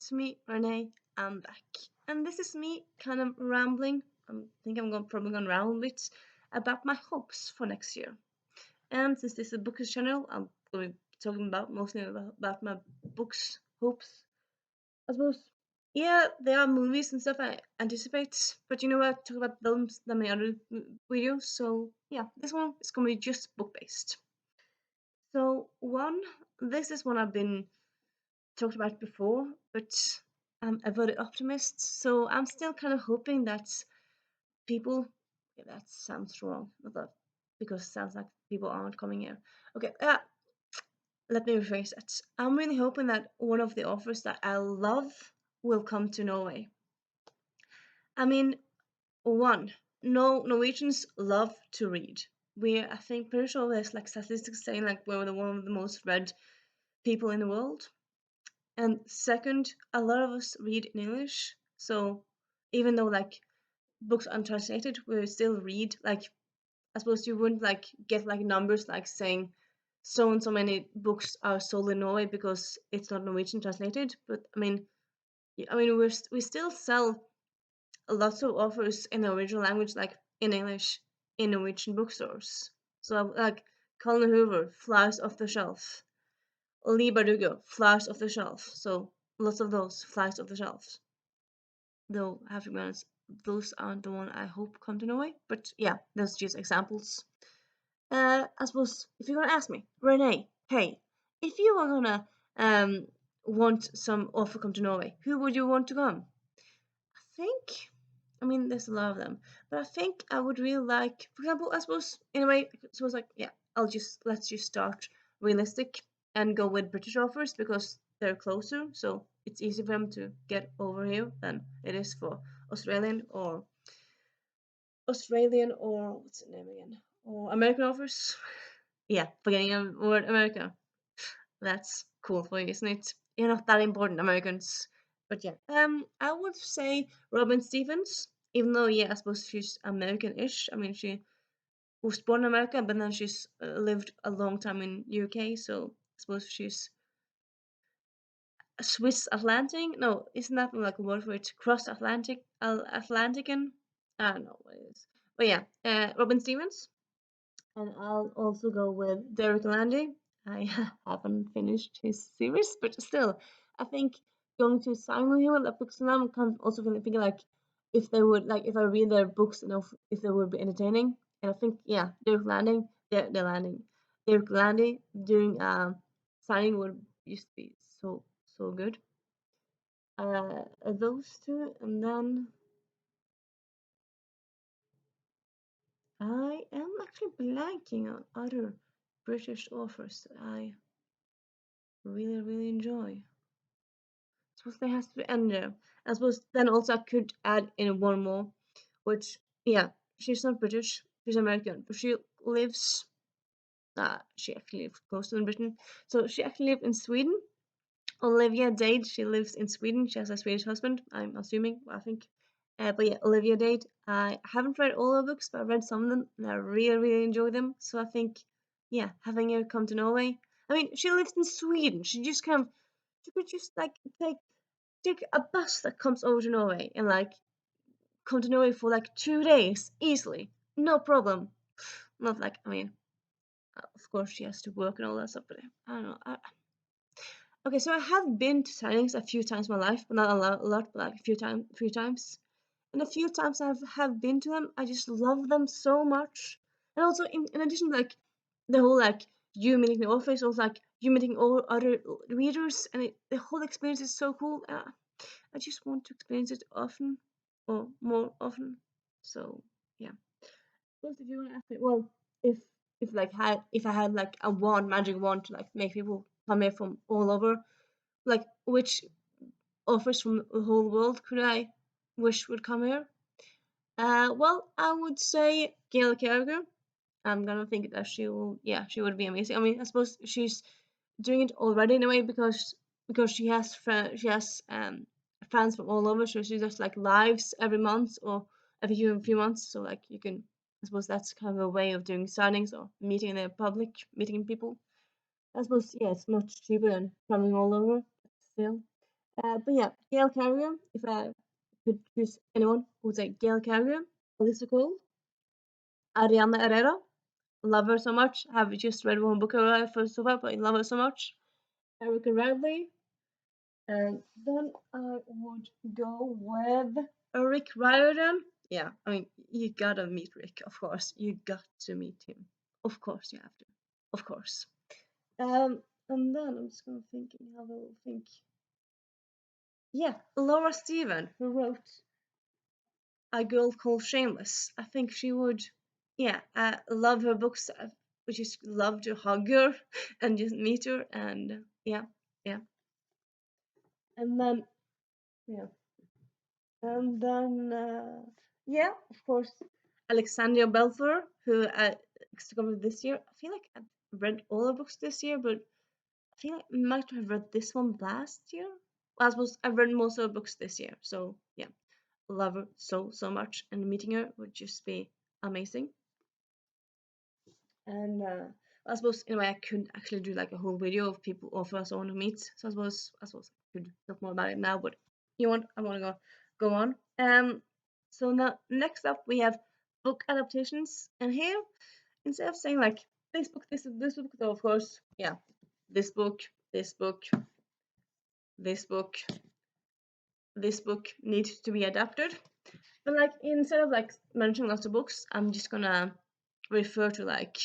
it's me, Renee. I'm back. And this is me kind of rambling. I think I'm probably going to ramble a bit about my hopes for next year. And since this is a bookish channel, I'm going to be talking about mostly about my books, hopes. I suppose, yeah, there are movies and stuff I anticipate, but you know what? Talk about them in other videos. So, yeah, this one is going to be just book based. So, this is one I've been talked about before, but I'm a very optimist, so I'm still kind of hoping that people. Yeah, that sounds wrong, not that, because it sounds like people aren't coming here. Okay, let me rephrase that. I'm really hoping that one of the authors that I love will come to Norway. I mean, one, no Norwegians love to read. I think, pretty sure there's like statistics saying like we're one of the most read people in the world. And second, a lot of us read in English. So even though like books are untranslated, we still read. Like I suppose you wouldn't like get like numbers like saying so and so many books are sold in Norway because it's not Norwegian translated. But we still sell lots of offers in the original language, like in English, in Norwegian bookstores. So like Colin Hoover flies off the shelf. Lee Bardugo flies off the shelf. So lots of those flies off the shelves. Though I have to be honest, those aren't the one I hope come to Norway. But yeah, those are just examples. I suppose if you're gonna ask me, Renee, hey, if you were gonna want some offer come to Norway, who would you want to come? I think, I mean, there's a lot of them, but I think I would really like, for example, I suppose in a way, I suppose like yeah, let's just start realistic and go with British offers because they're closer, so it's easy for them to get over here than it is for Australian or what's the name again? Or American offers. Yeah, forgetting a word America. That's cool for you, isn't it? You're not that important, Americans. But yeah, I would say Robin Stevens, even though yeah, I suppose she's American-ish. I mean, she was born in America, but then she's lived a long time in UK, so I suppose she's a Swiss Atlantic. No, isn't that like a word for it? Cross Atlantic, Atlantican. I don't know what it is. But yeah, Robin Stevens. And I'll also go with Derek Landy. I haven't finished his series, but still, I think going to Simon Hill at Books and I'm kind of also thinking like if they would like if I read their books enough, if they would be entertaining. And I think yeah, Derek Landing, Derek Landy doing signing would just be so good. Those two, and then I am actually blanking on other British authors that I really enjoy. I suppose there has to be and I suppose then also I could add in one more, which yeah, she's not British, she's American, but she actually lives close to Britain. So she actually lived in Sweden. Olivia Dade, she lives in Sweden. She has a Swedish husband, I'm assuming, I think. But yeah, Olivia Dade. I haven't read all her books, but I've read some of them and I really enjoy them. So I think, yeah, having her come to Norway. I mean, she lives in Sweden. She could just like take a bus that comes over to Norway and like come to Norway for like 2 days easily, no problem. Not like I mean, of course she has to work and all that stuff, but I don't know. Okay, so I have been to signings a few times in my life, but not a lot, but like few times. And a few times have been to them, I just love them so much. And also, in addition, like the whole like you meeting the authors, also like you meeting all other readers, and the whole experience is so cool. I just want to experience it often or more often. So yeah. Plus, if you want to ask me, well, if if I had like a magic wand to like make people come here from all over, like which offers from the whole world could I wish would come here? Well, I would say Gail Carriger. I'm gonna think that she would be amazing. I mean, I suppose she's doing it already in a way because she has fans from all over. So she does like lives every month or every few months. So like you can, I suppose that's kind of a way of doing signings or meeting the public, meeting people. I suppose yeah, it's much cheaper than traveling all over. Still. But yeah, Gail Carrier, if I could choose anyone, I would say Gail Carrier, Alyssa Cole, Ariana Herrera. Love her so much. Have just read one book of her for so far, but I love her so much. Erica Radley. And then I would go with Rick Riordan. Yeah, I mean, you gotta meet Rick, of course. You got to meet him. Of course, you have to. Of course. And then I'm just gonna thinking how I will think. Yeah, Laura Steven, who wrote A Girl Called Shameless. I think she would. Yeah, I love her books. I would just love to hug her and just meet her. And yeah, yeah. And then yeah. And then, yeah, of course, Alexandria Belfer, who I discovered this year. I feel like I've read all the books this year, but I feel like I might have read this one last year. Well, I suppose I've read most of the books this year, so yeah, love her so so much, and meeting her would just be amazing. And I suppose in a way I couldn't actually do like a whole video of people of us I want to meet. So I suppose I could talk more about it now, but you want I want to go on. So now next up we have book adaptations, and here instead of saying like this book, though of course, yeah, this book, this book, this book, this book needs to be adapted. But like instead of like mentioning lots of books, I'm just gonna refer to like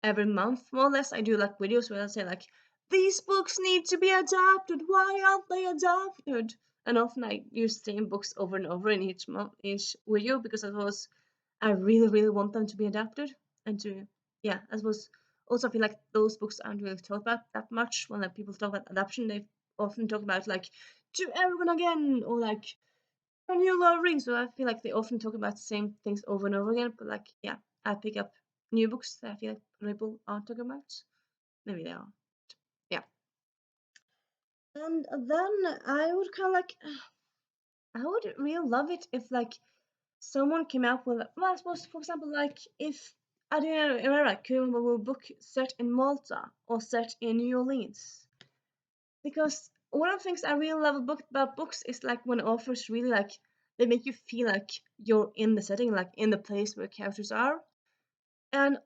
every month more or less I do like videos where I say like these books need to be adapted, why aren't they adapted? And often I use the same books over and over in each video because I really really want them to be adapted. And to yeah, I suppose also I feel like those books aren't really talked about that much. When like people talk about adaptation, they often talk about like to everyone again, or like a new Lord of the Rings. So I feel like they often talk about the same things over and over again. But like, yeah, I pick up new books that I feel like people aren't talking about. Maybe they are. Yeah. And then I would kind of like, I would really love it if like someone came out with, well, I suppose for example, like if Adriana Herrera came up with a book set in Malta or set in New Orleans, because one of the things I really love about books is like when authors really like they make you feel like you're in the setting, like in the place where characters are. And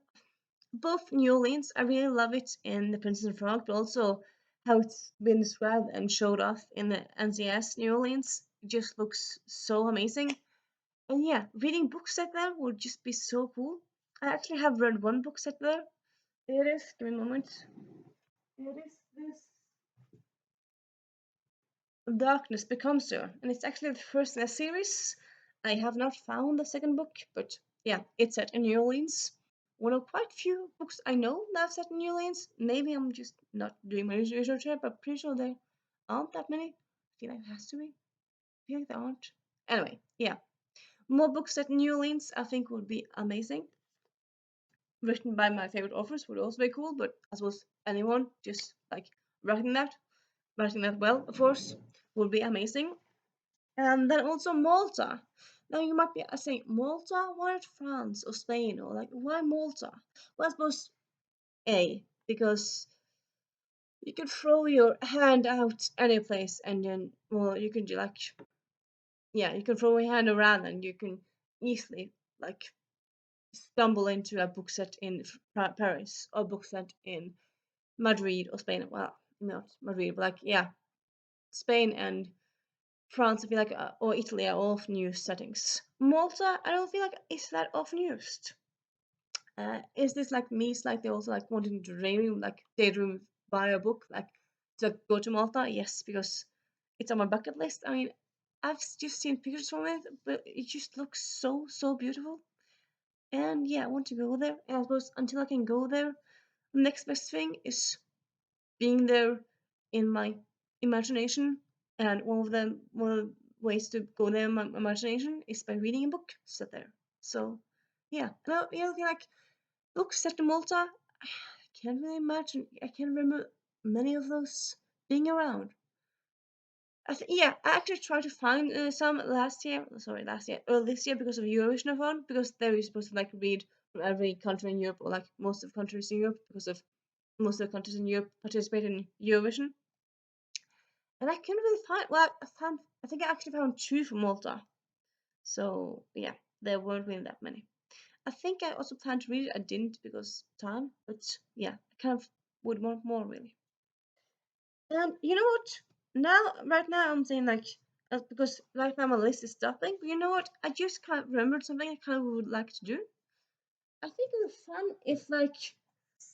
both New Orleans, I really love it in The Princess and Frog, but also how it's been described and showed off in the NCS New Orleans. It just looks so amazing. And yeah, reading books set there would just be so cool. I actually have read one book set there. It is, give me a moment. It is this Darkness Becomes Her, and it's actually the first in a series. I have not found the second book, but yeah, it's set in New Orleans. One of quite few books I know that are set in New Orleans. Maybe I'm just not doing my research here, but pretty sure there aren't that many. I feel like there has to be. I feel like there aren't. Anyway, yeah, more books set in New Orleans I think would be amazing. Written by my favorite authors would also be cool, but I suppose anyone just like writing that, writing that well, of course, would be amazing. And then also Malta. Now you might be saying, Malta? Why not France or Spain? Or like, why Malta? Well, I suppose A, because you can throw your hand out any place and then, well, you can do like, yeah, you can throw your hand around and you can easily like stumble into a book set in Paris or book set in Madrid or Spain. Well, not Madrid, but like, yeah, Spain and France, I feel like, or Italy are often used settings. Malta, I don't feel like is that often used. Is this like me slightly also like wanting to daydream buy a book, like to go to Malta? Yes, because it's on my bucket list. I mean, I've just seen pictures from it, but it just looks so so beautiful. And yeah, I want to go there. And I suppose until I can go there, the next best thing is being there in my imagination. And one of the ways to go there in my imagination is by reading a book set there. So yeah, and like books set in Malta, I can't really imagine. I can't remember many of those being around. Yeah, I actually tried to find some last year. Sorry, last year, or this year because of Eurovision of one, because they were supposed to like read from every country in Europe, or like most of the countries in Europe, because of most of the countries in Europe participate in Eurovision. And I couldn't really find. Well, I think I actually found two for Malta. So yeah, there weren't really that many. I think I also planned to read it. I didn't because time. But yeah, I kind of would want more really. And you know what? Right now, I'm saying like, because right now my list is stopping. But you know what? I just kind of remembered something I kind of would like to do. I think it would be fun if like,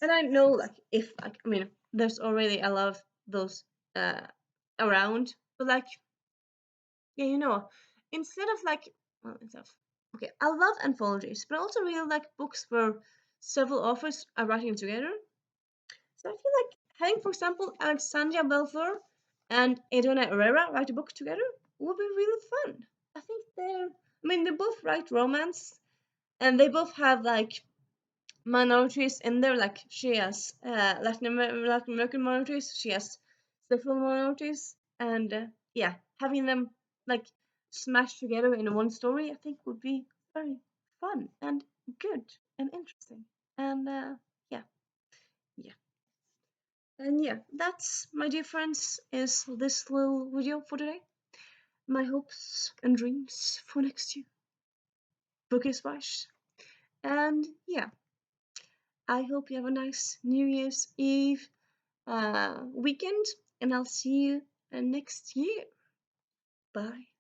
and I know like if like, I mean, there's already a lot of those uh around, but like, yeah, instead of like, well, instead of, okay, I love anthologies, but I also really like books where several authors are writing together. So I feel like having, for example, Alexandria Belfour and Edona Herrera write a book together would be really fun. I think I mean, they both write romance, and they both have like minorities in there. Like she has Latin American minorities, she has several minorities, and yeah, having them like smashed together in one story, I think would be very fun and good and interesting. And yeah, yeah. And yeah, that's, my dear friends, is this little video for today. My hopes and dreams for next year. Book is wise. And yeah, I hope you have a nice New Year's Eve weekend, and I'll see you next year. Bye.